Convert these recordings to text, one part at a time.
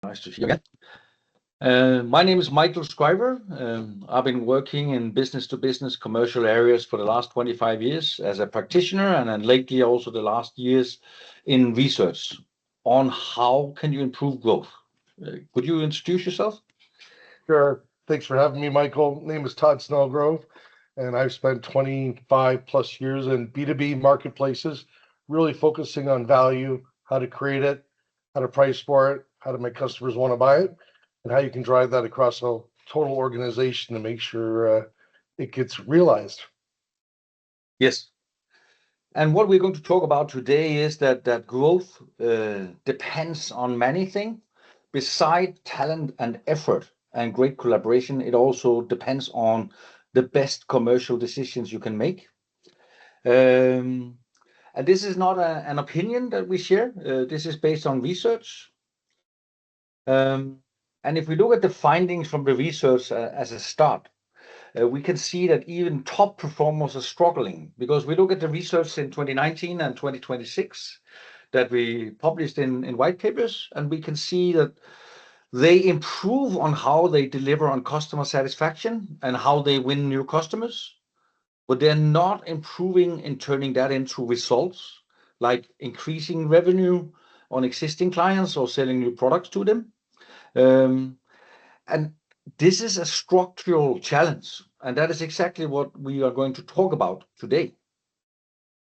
Nice to see you again. My name is Michael Scriver. I've been working in business-to-business commercial areas for the last 25 years as a practitioner, and then lately also the last years in research on how can you improve growth. Could you introduce yourself? Sure. Thanks for having me, Michael. Name is Todd Snellgrove, and I've spent 25 plus years in B2B marketplaces, really focusing on value, how to create it, how to price for it, how to make customers want to buy it, and how you can drive that across a total organization to make sure it gets realized. Yes. And what we're going to talk about today is that growth depends on many things. Beside talent and effort and great collaboration, it also depends on the best commercial decisions you can make. And this is not an opinion that we share. This is based on research. And if we look at the findings from the research as a start, we can see that even top performers are struggling, because we look at the research in 2019 and 2026 that we published in white papers, and we can see that they improve on how they deliver on customer satisfaction and how they win new customers, but they're not improving in turning that into results like increasing revenue on existing clients or selling new products to them. And this is a structural challenge, and that is exactly what we are going to talk about today.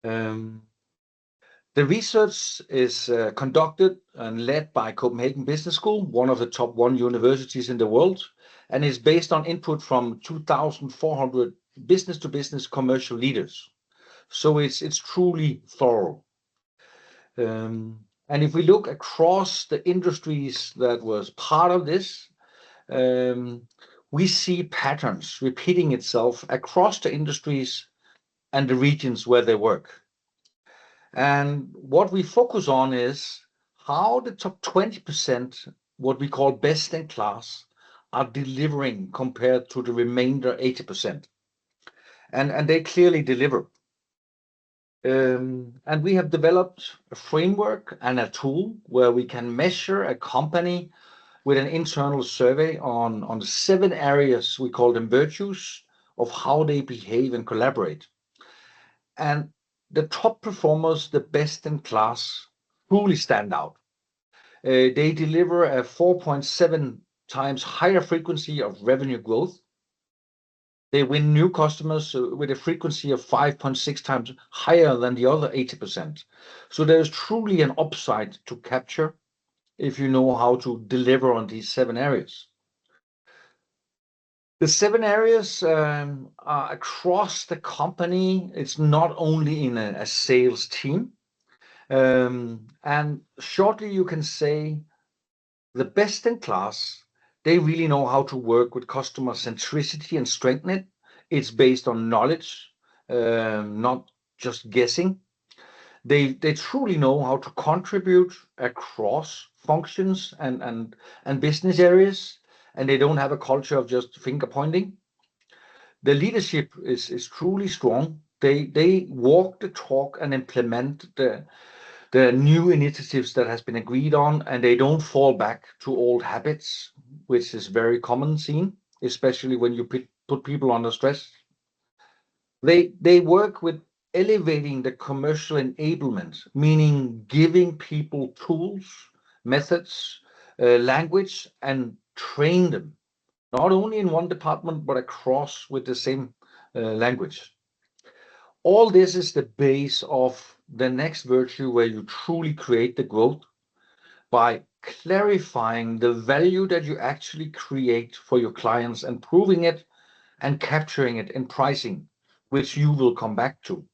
The research is conducted and led by Copenhagen Business School, one of the top 1 universities in the world, and is based on input from 2,400 business-to-business commercial leaders. So it's truly thorough. And if we look across the industries that was part of this, we see patterns repeating itself across the industries and the regions where they work. And what we focus on is how the top 20%, what we call best in class, are delivering compared to the remainder 80%. And they clearly deliver. And we have developed a framework and a tool where we can measure a company with an internal survey on the 7 areas, we call them virtues, of how they behave and collaborate. And the top performers, the best in class, truly stand out. They deliver a 4.7 times higher frequency of revenue growth. They win new customers with a frequency of 5.6 times higher than the other 80%. So there's truly an upside to capture if you know how to deliver on these 7 areas. The 7 areas are across the company. It's not only in a sales team. And shortly, you can say the best in class, they really know how to work with customer centricity and strengthen it. It's based on knowledge, not just guessing. They truly know how to contribute across functions and business areas, and they don't have a culture of just finger pointing. The leadership is truly strong. They walk the talk and implement the new initiatives that has been agreed on, and they don't fall back to old habits, which is very common seen, especially when you put people under stress. They work with elevating the commercial enablement, meaning giving people tools, methods, language, and train them, not only in one department, but across with the same language. All this is the base of the next virtue where you truly create the growth by clarifying the value that you actually create for your clients and proving it and capturing it in pricing, which you will come back to.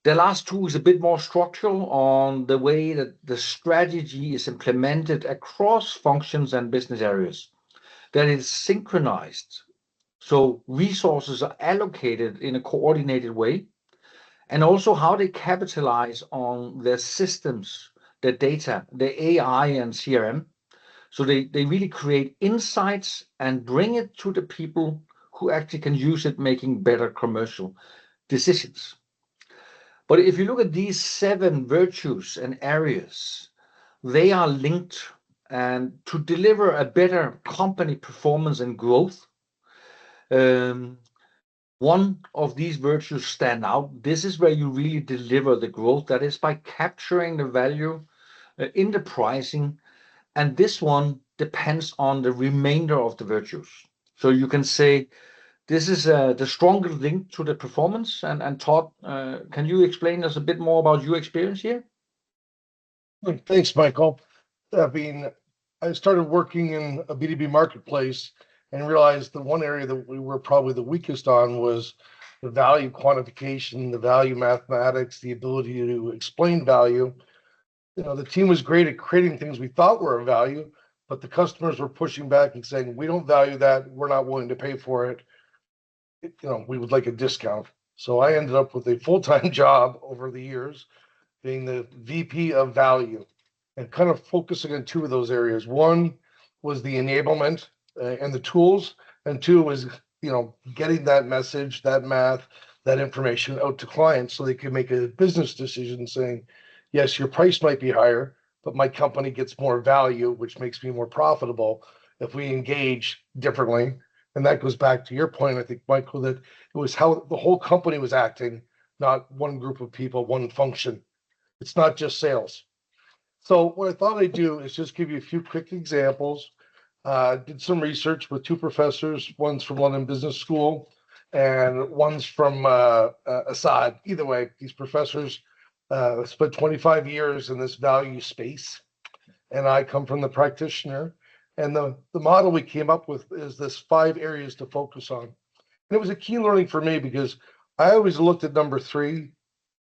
The last 2 is a bit more structural on the way that the strategy is implemented across functions and business areas, that is synchronized. So resources are allocated in a coordinated way, and also how they capitalize on their systems, their data, their AI and CRM. So they really create insights and bring it to the people who actually can use it, making better commercial decisions. But if you look at these 7 virtues and areas, they are linked And to deliver a better company performance and growth, um, one of these virtues stand out. This is where you really deliver the growth. That is by capturing the value in the pricing. And this one depends on the remainder of the virtues. So you can say this is the stronger link to the performance. And Todd, can you explain us a bit more about your experience here? Thanks, Michael. I mean, I started working in a B2B marketplace and realized the one area that we were probably the weakest on was the value quantification, the value mathematics, the ability to explain value. The team was great at creating things we thought were of value, but the customers were pushing back and saying, we don't value that. We're not willing to pay for it. We would like a discount. So I ended up with a full-time job over the years, being the VP of value and kind of focusing on two of those areas. One was the enablement and the tools, and two was, getting that message, that math, that information out to clients so they can make a business decision saying, yes, your price might be higher, but my company gets more value, which makes me more profitable if we engage differently. And that goes back to your point, I think, Michael, that it was how the whole company was acting, not one group of people, one function. It's not just sales. So what I thought I'd do is just give you a few quick examples. Did some research with two professors. One's from London Business School and one's from Assad. Either way, these professors spent 25 years in this value space, and I come from the practitioner. And the model we came up with is this 5 areas to focus on. And it was a key learning for me because I always looked at number 3.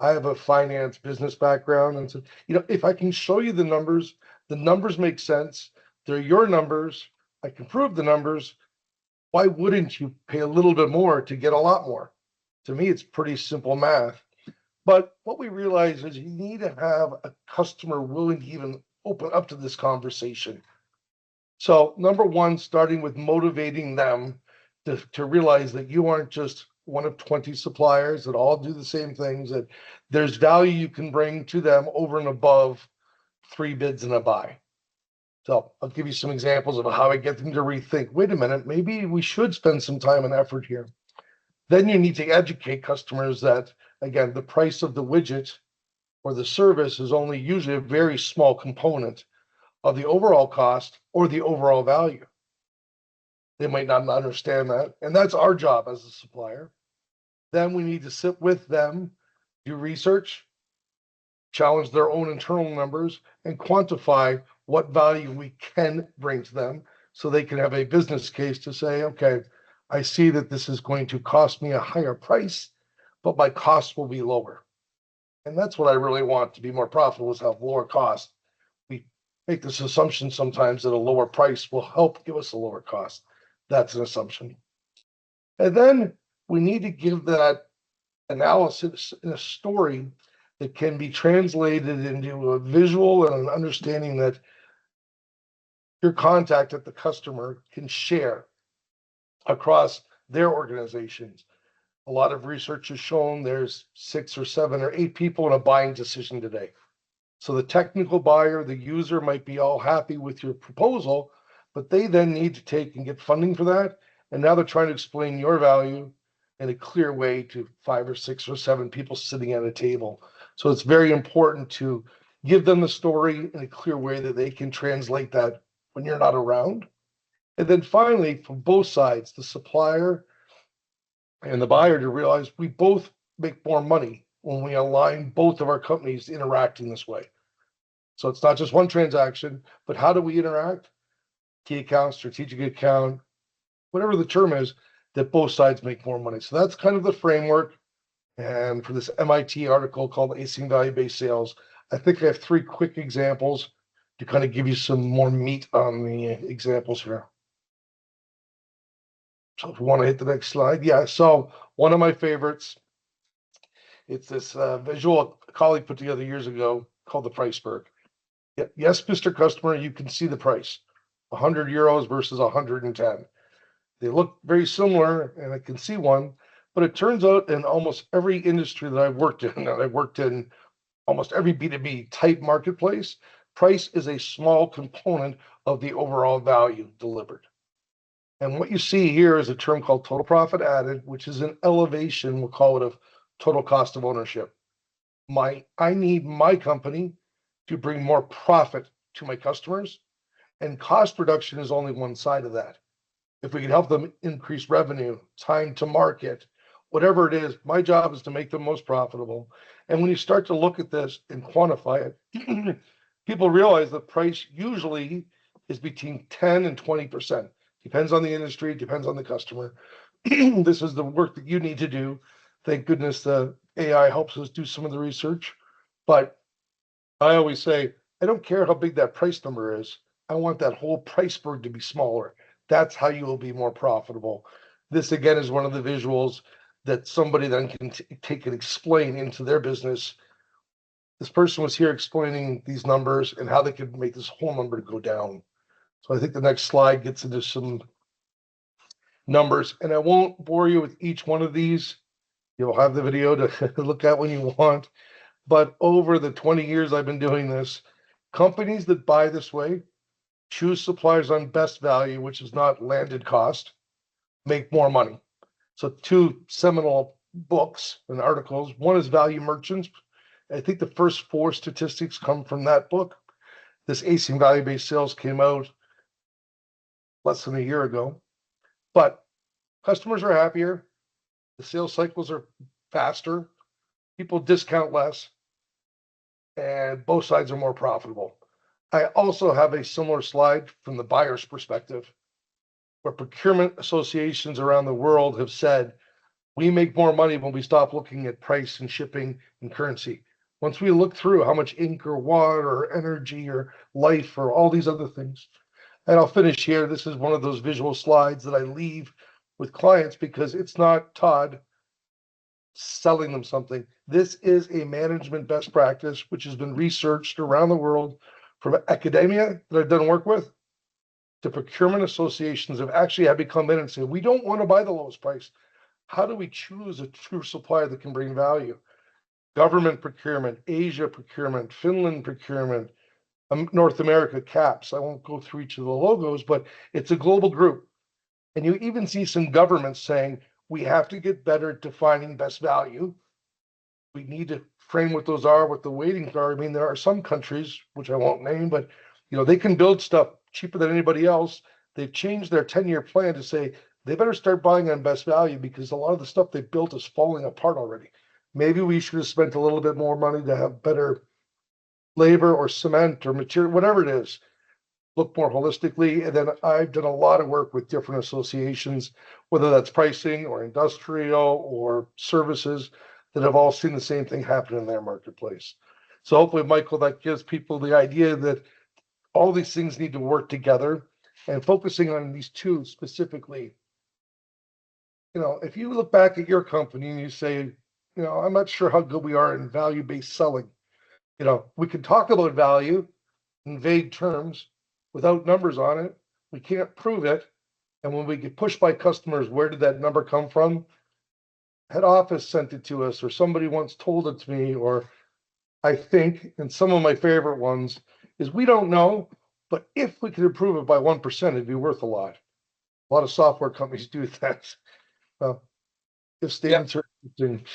I have a finance business background, and so if I can show you the numbers make sense. They're your numbers. I can prove the numbers. Why wouldn't you pay a little bit more to get a lot more? To me, it's pretty simple math. But what we realize is you need to have a customer willing to even open up to this conversation. So number 1, starting with motivating them to realize that you aren't just one of 20 suppliers that all do the same things, that there's value you can bring to them over and above 3 bids and a buy. So I'll give you some examples of how I get them to rethink, wait a minute, maybe we should spend some time and effort here. Then you need to educate customers that, again, the price of the widget or the service is only usually a very small component of the overall cost or the overall value. They might not understand that. And that's our job as a supplier. Then we need to sit with them, do research, challenge their own internal numbers, and quantify what value we can bring to them so they can have a business case to say, okay, I see that this is going to cost me a higher price, but my costs will be lower. And that's what I really want to be more profitable, is have lower cost. We make this assumption sometimes that a lower price will help give us a lower cost. That's an assumption. And then we need to give that analysis in a story that can be translated into a visual and an understanding that your contact at the customer can share across their organizations. A lot of research has shown there's 6 or 7 or 8 people in a buying decision today. So the technical buyer, the user might be all happy with your proposal, but they then need to take and get funding for that. And now they're trying to explain your value in a clear way to 5 or 6 or 7 people sitting at a table. So it's very important to give them the story in a clear way that they can translate that when you're not around. And then finally, from both sides, the supplier and the buyer, to realize we both make more money when we align both of our companies interacting this way. So it's not just one transaction, but how do we interact? Key account, strategic account, whatever the term is, that both sides make more money. So that's kind of the framework. And for this MIT article called Acing Value-Based Sales, I think I have 3 quick examples to kind of give you some more meat on the examples here. So if we want to hit the next slide. Yeah, so one of my favorites, it's this visual a colleague put together years ago called the price berg. Yes, Mr. Customer, you can see the price, 100 euros versus 110. They look very similar, and I can see one, but it turns out in almost every industry that I've worked in, and I've worked in almost every B2B type marketplace, price is a small component of the overall value delivered. And what you see here is a term called total profit added, which is an elevation, we'll call it, of total cost of ownership. I need my company to bring more profit to my customers, and cost reduction is only one side of that. If we can help them increase revenue, time to market, whatever it is, my job is to make them most profitable. And when you start to look at this and quantify it, people realize the price usually is between 10 and 20%. Depends on the industry, depends on the customer. This is the work that you need to do. Thank goodness the AI helps us do some of the research. But I always say, I don't care how big that price number is. I want that whole price berg to be smaller. That's how you will be more profitable. This, again, is one of the visuals that somebody then can take and explain into their business. This person was here explaining these numbers and how they could make this whole number go down. So I think the next slide gets into some numbers, and I won't bore you with each one of these. You'll have the video to look at when you want. But over the 20 years I've been doing this, companies that buy this way choose suppliers on best value, which is not landed cost, make more money. So two seminal books and articles. One is Value Merchants. I think the first 4 statistics come from that book. This acing value-based sales came out less than a year ago. But customers are happier. The sales cycles are faster. People discount less. And both sides are more profitable. I also have a similar slide from the buyer's perspective, where procurement associations around the world have said, we make more money when we stop looking at price and shipping and currency. Once we look through how much ink or water or energy or life or all these other things. And I'll finish here. This is one of those visual slides that I leave with clients because it's not Todd selling them something. This is a management best practice, which has been researched around the world from academia that I've done work with to procurement associations have actually had to come in and say, we don't want to buy the lowest price. How do we choose a true supplier that can bring value? Government procurement, Asia procurement, Finland procurement, North America CAPS. I won't go through each of the logos, but it's a global group. And you even see some governments saying, we have to get better at defining best value. We need to frame what those are, what the weightings are. I mean, there are some countries, which I won't name, but they can build stuff cheaper than anybody else. They've changed their 10-year plan to say they better start buying on best value because a lot of the stuff they built is falling apart already. Maybe we should have spent a little bit more money to have better labor or cement or material, whatever it is, look more holistically. And then I've done a lot of work with different associations, whether that's pricing or industrial or services, that have all seen the same thing happen in their marketplace. So hopefully, Michael, that gives people the idea that all these things need to work together, and focusing on these two specifically. If you look back at your company and you say, I'm not sure how good we are in value-based selling. We can talk about value in vague terms without numbers on it. We can't prove it. And when we get pushed by customers, where did that number come from? Head office sent it to us, or somebody once told it to me, or I think, and some of my favorite ones is we don't know, but if we could improve it by 1%, it'd be worth a lot. A lot of software companies do that. Well, if statements are interesting.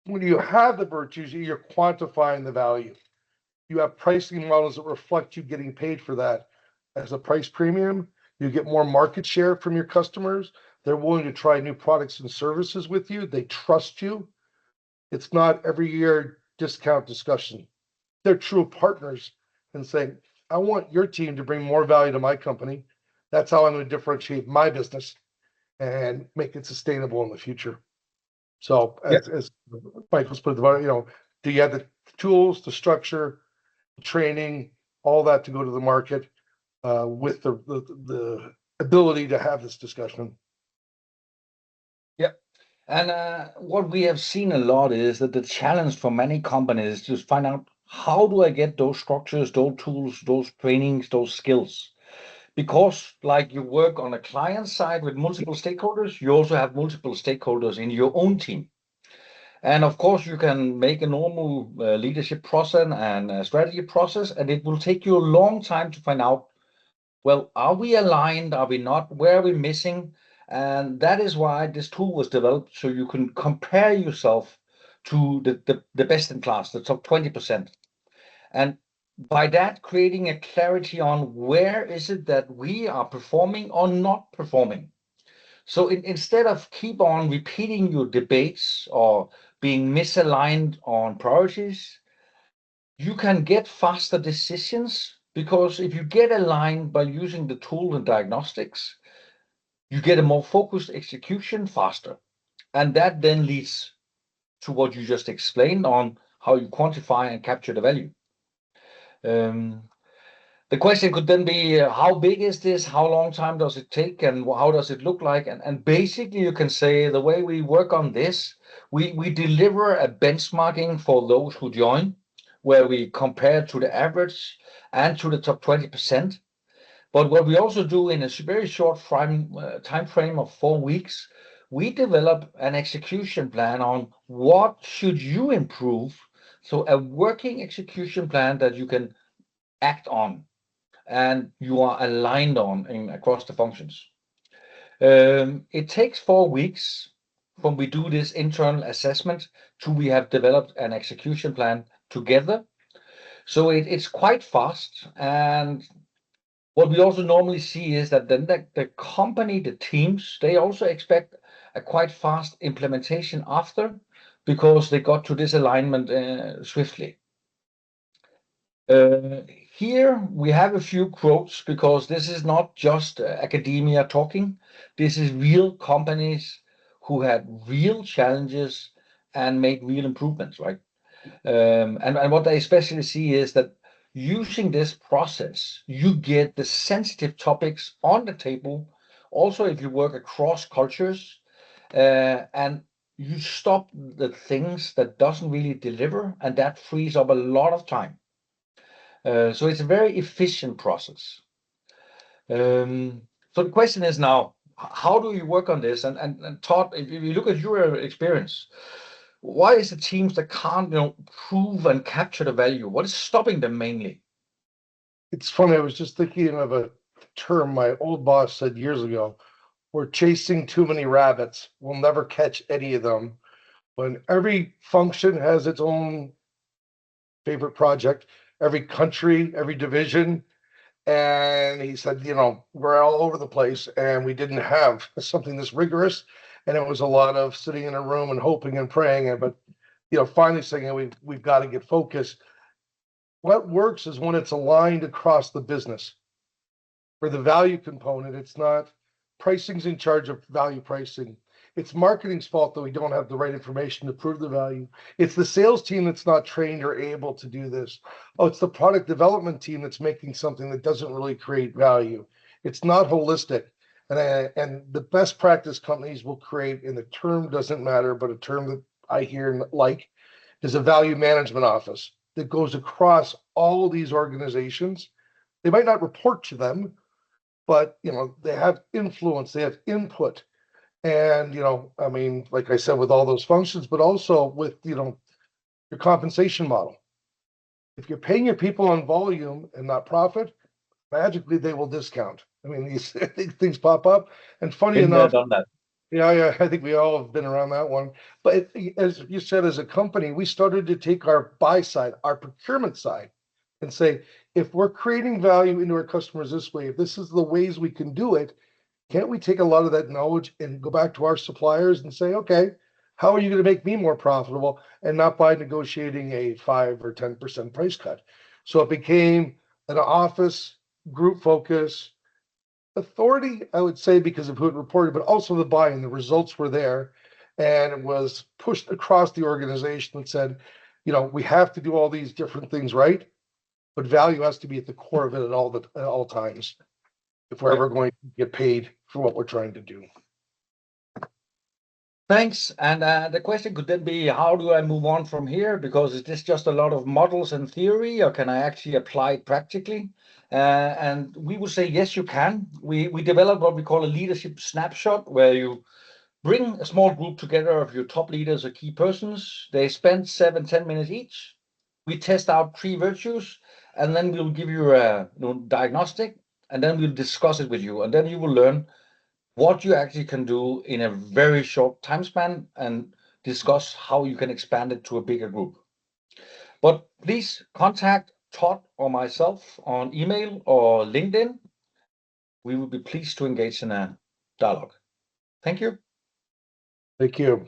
When you have the virtues, you're quantifying the value. You have pricing models that reflect you getting paid for that as a price premium. You get more market share from your customers. They're willing to try new products and services with you. They trust you. It's not every year discount discussion. They're true partners and saying, I want your team to bring more value to my company. That's how I'm going to differentiate my business and make it sustainable in the future. So as Michael's put it, do you have the tools, the structure, the training, all that to go to the market with the ability to have this discussion? Yeah. And what we have seen a lot is that the challenge for many companies is to find out, how do I get those structures, those tools, those trainings, those skills? Because like you work on a client side with multiple stakeholders, you also have multiple stakeholders in your own team. And of course, you can make a normal leadership process and a strategy process, and it will take you a long time to find out, well, are we aligned? Are we not? Where are we missing? And that is why this tool was developed, so you can compare yourself to the best in class, the top 20%. And by that, creating a clarity on where is it that we are performing or not performing. So instead of keep on repeating your debates or being misaligned on priorities, you can get faster decisions, because if you get aligned by using the tool and diagnostics, you get a more focused execution faster. And that then leads to what you just explained on how you quantify and capture the value. The question could then be, how big is this? How long time does it take? And how does it look like? And basically, you can say the way we work on this, we deliver a benchmarking for those who join, where we compare to the average and to the top 20%. But what we also do in a very short time frame of 4 weeks, we develop an execution plan on what should you improve. So a working execution plan that you can act on and you are aligned on across the functions. It takes 4 weeks from we do this internal assessment to we have developed an execution plan together. So it's quite fast. And what we also normally see is that then the company, the teams, they also expect a quite fast implementation after, because they got to this alignment swiftly. Here we have a few quotes, because this is not just academia talking. This is real companies who had real challenges and made real improvements, right? And what I especially see is that using this process, you get the sensitive topics on the table. Also, if you work across cultures, and you stop the things that doesn't really deliver, and that frees up a lot of time. So it's a very efficient process. So the question is now, how do you work on this? And Todd, if you look at your experience, why is the teams that can't, prove and capture the value? What is stopping them mainly? It's funny, I was just thinking of a term my old boss said years ago. We're chasing too many rabbits. We'll never catch any of them. When every function has its own favorite project, every country, every division. And he said, we're all over the place and we didn't have something this rigorous. And it was a lot of sitting in a room and hoping and praying. But, finally saying we've got to get focused. What works is when it's aligned across the business. For the value component, it's not pricing's in charge of value pricing. It's marketing's fault that we don't have the right information to prove the value. It's the sales team that's not trained or able to do this. Oh, it's the product development team that's making something that doesn't really create value. It's not holistic. And the best practice companies will create, and the term doesn't matter, but a term that I hear and like is a value management office that goes across all these organizations. They might not report to them, but they have influence, they have input. And like I said, with all those functions, but also with your compensation model. If you're paying your people on volume and not profit, magically they will discount. These things pop up. And funny Been there, enough, done that. yeah, I think we all have been around that one. But as you said, as a company, we started to take our buy side, our procurement side, and say, if we're creating value into our customers this way, if this is the ways we can do it, can't we take a lot of that knowledge and go back to our suppliers and say, okay, how are you going to make me more profitable, and not by negotiating a 5 or 10% price cut? So it became an office group focus authority, I would say, because of who it reported, but also the buy-in. The results were there, and it was pushed across the organization that said, we have to do all these different things right, but value has to be at the core of it at all times if we're ever going to get paid for what we're trying to do. Thanks. And the question could then be, how do I move on from here? Because is this just a lot of models and theory, or can I actually apply it practically? And we would say, yes, you can. We developed what we call a leadership snapshot, where you Bring a small group together of your top leaders or key persons. They spend 7-10 minutes each. We test out 3 virtues, and then we'll give you a diagnostic, and then we'll discuss it with you, and then you will learn what you actually can do in a very short time span and discuss how you can expand it to a bigger group. But please contact Todd or myself on email or LinkedIn. We will be pleased to engage in a dialogue. Thank you. Thank you.